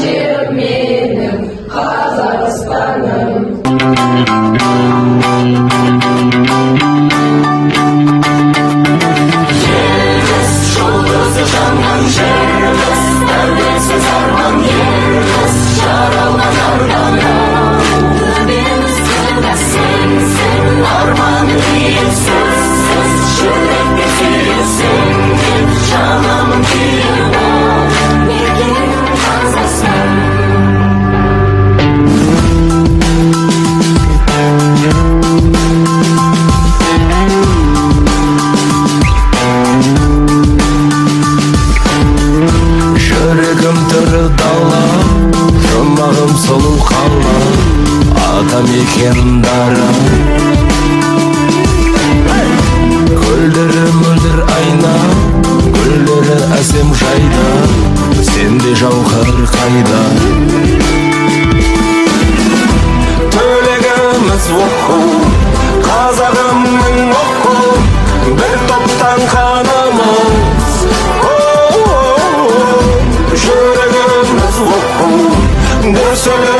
жерім менің Қазақстаным. Елбіз жұлдызы жанған жербіз, тәуелсіз арман елбіз, жаралған арданым. Төбемізде сенсің, арманы тиесіз, жүрекке сүйесің, жанымын күйіп ал, мекенім Қазақстан. Жүрегім тірі дала, жұмағым сұлу қала, атамекен дара. Көлдері мөлдір айна, гүлдері әсем жайда, сенде жауһар қайда. Төлегіміз оқу, қазағымның оқу, бір топтан қанымыз. Жүрегіміз оқу, дүрсілі